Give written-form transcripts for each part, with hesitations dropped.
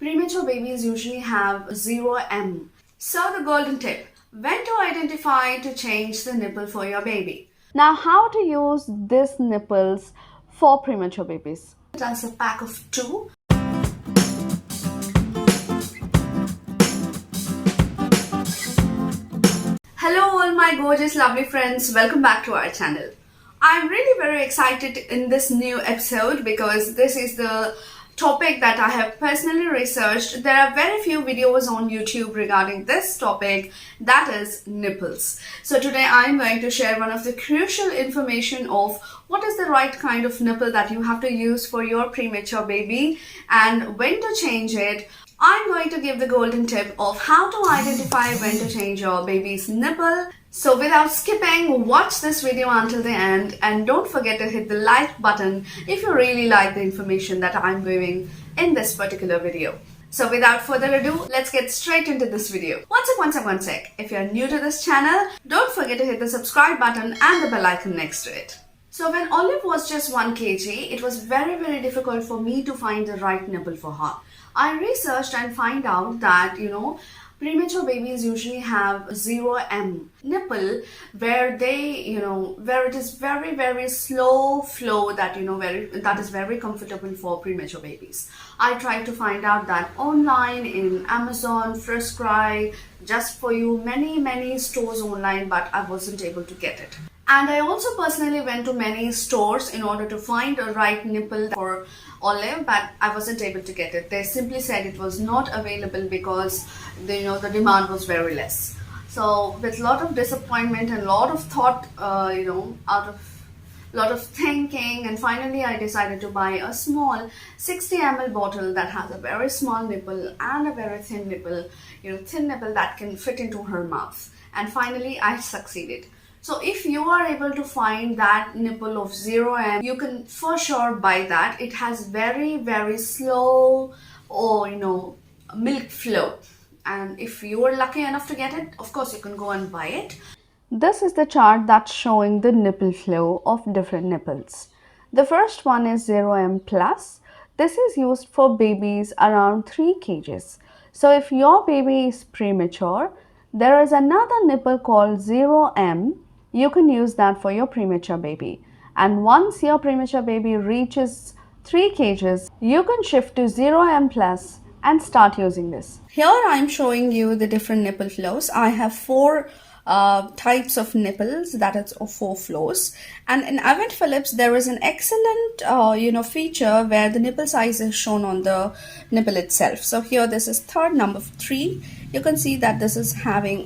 Premature babies usually have 0 M. So the golden tip, when to identify to change the nipple for your baby. Now, how to use these nipples for premature babies? As a pack of 2. Hello all my gorgeous lovely friends, welcome back to our channel. I'm really very excited in this new episode because this is the topic that I have personally researched. There are very few videos on YouTube regarding this topic, that is nipples. So today I'm going to share one of the crucial information of what is the right kind of nipple that you have to use for your premature baby and when to change it. I'm going to give the golden tip of how to identify when to change your baby's nipple. So without skipping, watch this video until the end and don't forget to hit the like button if you really like the information that I'm giving in this particular video. So without further ado, let's get straight into this video. One sec. If you're new to this channel, don't forget to hit the subscribe button and the bell icon next to it. So when Olive was just 1 kg, it was very difficult for me to find the right nipple for her. I researched and find out that, premature babies usually have 0 M nipple where they, where it is very slow flow that, that is very comfortable for premature babies. I tried to find out that online in Amazon, First Cry, Just For You, many stores online, but I wasn't able to get it. And I also personally went to many stores in order to find a right nipple for Olive, but I wasn't able to get it. They simply said it was not available because the demand was very less. So with a lot of disappointment and a lot of thought, out of lot of thinking, and finally I decided to buy a small 60 ml bottle that has a very small nipple and a very thin nipple, thin nipple that can fit into her mouth. And finally I succeeded. So if you are able to find that nipple of 0 M, you can for sure buy that. It has very slow milk flow. And if you are lucky enough to get it, of course you can go and buy it. This is the chart that's showing the nipple flow of different nipples. The first one is 0 M plus. This is used for babies around 3 kgs. So if your baby is premature, there is another nipple called 0 M. You can use that for your premature baby. And once your premature baby reaches 3 kgs, you can shift to 0 M plus and start using this. Here I'm showing you the different nipple flows. I have 4 types of nipples, that is 4 flows. And in Avent Phillips, there is an excellent feature where the nipple size is shown on the nipple itself. So here this is third, number 3. You can see that this is having,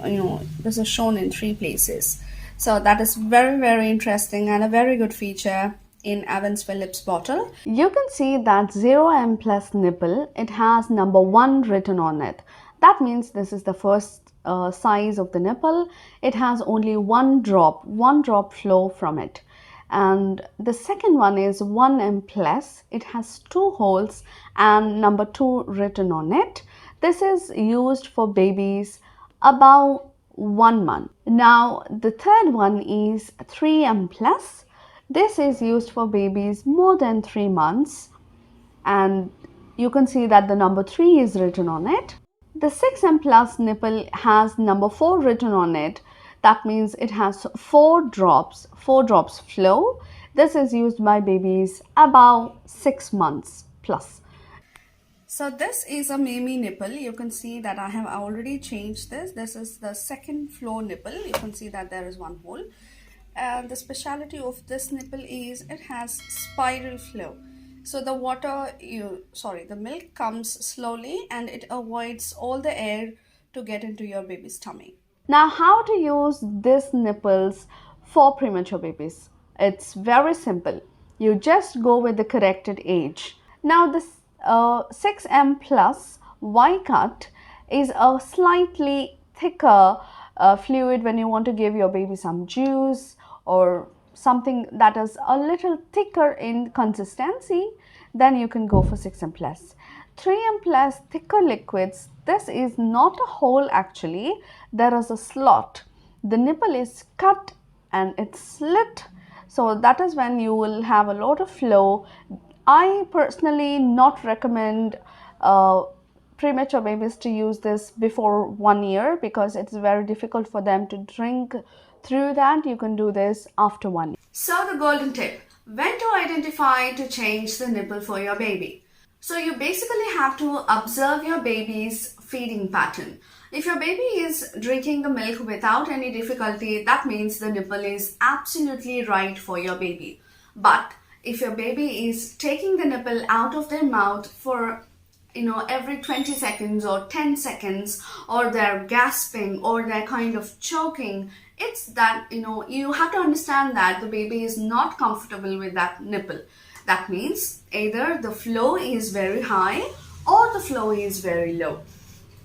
this is shown in 3 places. So that is very interesting and a very good feature in Avent Phillips bottle. You can see that 0 M plus nipple, it has number 1 written on it. That means this is the first size of the nipple. It has only one drop flow from it. And the second one is 1 M plus. It has 2 holes and number 2 written on it. This is used for babies about 1 month. Now the third one is 3 M plus. This is used for babies more than 3 months, and you can see that the number 3 is written on it. The 6 M plus nipple has number 4 written on it. That means it has 4 drops flow. This is used by babies about 6 months plus. So this is a Mimi nipple. You can see that I have already changed this. This is the second flow nipple. You can see that there is 1 hole. And the speciality of this nipple is it has spiral flow. So the the milk comes slowly and it avoids all the air to get into your baby's tummy. Now, how to use these nipples for premature babies? It's very simple. You just go with the corrected age. Now this 6 M plus Y cut is a slightly thicker fluid when you want to give your baby some juice or something that is a little thicker in consistency. Then you can go for 6 M plus. 3 M plus thicker liquids, this is not a hole actually, there is a slot. The nipple is cut and it's slit, so that is when you will have a lot of flow. I personally not recommend premature babies to use this before 1 year because it's very difficult for them to drink through that. You can do this after 1 year. So the golden tip, when to identify to change the nipple for your baby. So you basically have to observe your baby's feeding pattern. If your baby is drinking the milk without any difficulty, that means the nipple is absolutely right for your baby. But if your baby is taking the nipple out of their mouth for every 20 seconds or 10 seconds, or they're gasping or they're kind of choking, it's that you have to understand that the baby is not comfortable with that nipple. That means either the flow is very high or the flow is very low.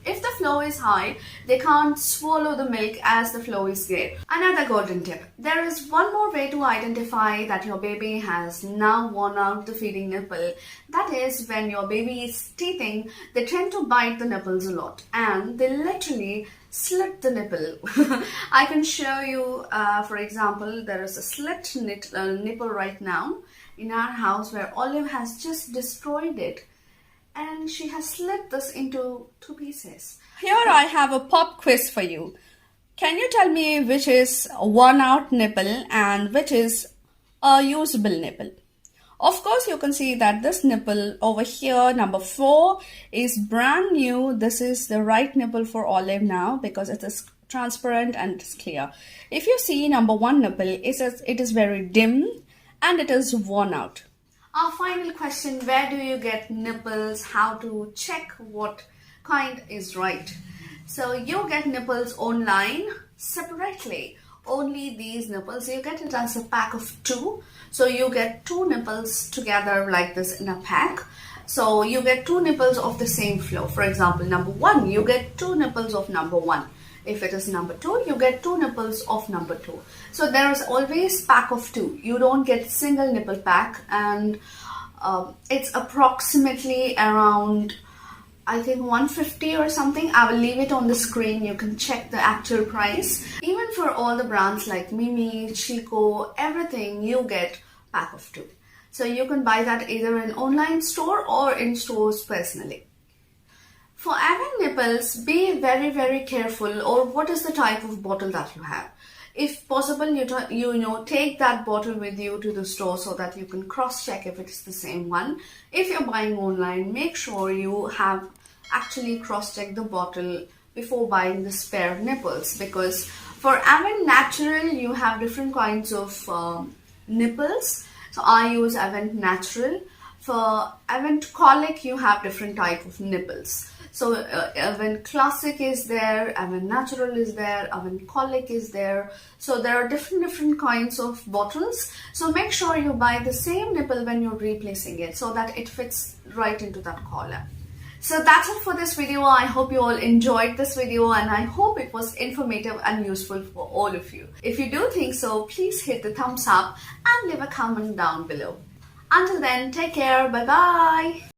If the flow is high, they can't swallow the milk as the flow is great. Another golden tip. There is one more way to identify that your baby has now worn out the feeding nipple. That is when your baby is teething, they tend to bite the nipples a lot and they literally slit the nipple. I can show you, for example, there is a slit nipple right now in our house where Olive has just destroyed it. And she has slit this into 2 pieces. Here I have a pop quiz for you. Can you tell me which is a worn out nipple and which is a usable nipple? Of course, you can see that this nipple over here, number 4, is brand new. This is the right nipple for Olive now because it is transparent and it's clear. If you see number 1 nipple, it is very dim and it is worn out. Our final question, where do you get nipples? How to check what kind is right? So you get nipples online separately. Only these nipples, you get it as a pack of 2. So you get 2 nipples together like this in a pack. So you get 2 nipples of the same flow. For example, number 1, you get 2 nipples of number 1. If it is number 2, you get 2 nipples of number 2. So there is always pack of 2. You don't get single nipple pack, and it's approximately around, I think, 150 or something. I will leave it on the screen. You can check the actual price. Even for all the brands like Mimi, Chico, everything, you get pack of 2. So you can buy that either in online store or in stores personally. For avent nipples, be very, very careful, or what is the type of bottle that you have. If possible, you take that bottle with you to the store so that you can cross-check if it's the same one. If you're buying online, make sure you have actually cross-checked the bottle before buying the spare nipples, because for avent natural, you have different kinds of nipples. So I use avent natural. For avent colic, you have different type of nipples. So avent classic is there, avent natural is there, avent colic is there. So there are different kinds of bottles. So make sure you buy the same nipple when you're replacing it so that it fits right into that collar. So that's it for this video. I hope you all enjoyed this video and I hope it was informative and useful for all of you. If you do think so, please hit the thumbs up and leave a comment down below. Until then, take care. Bye bye.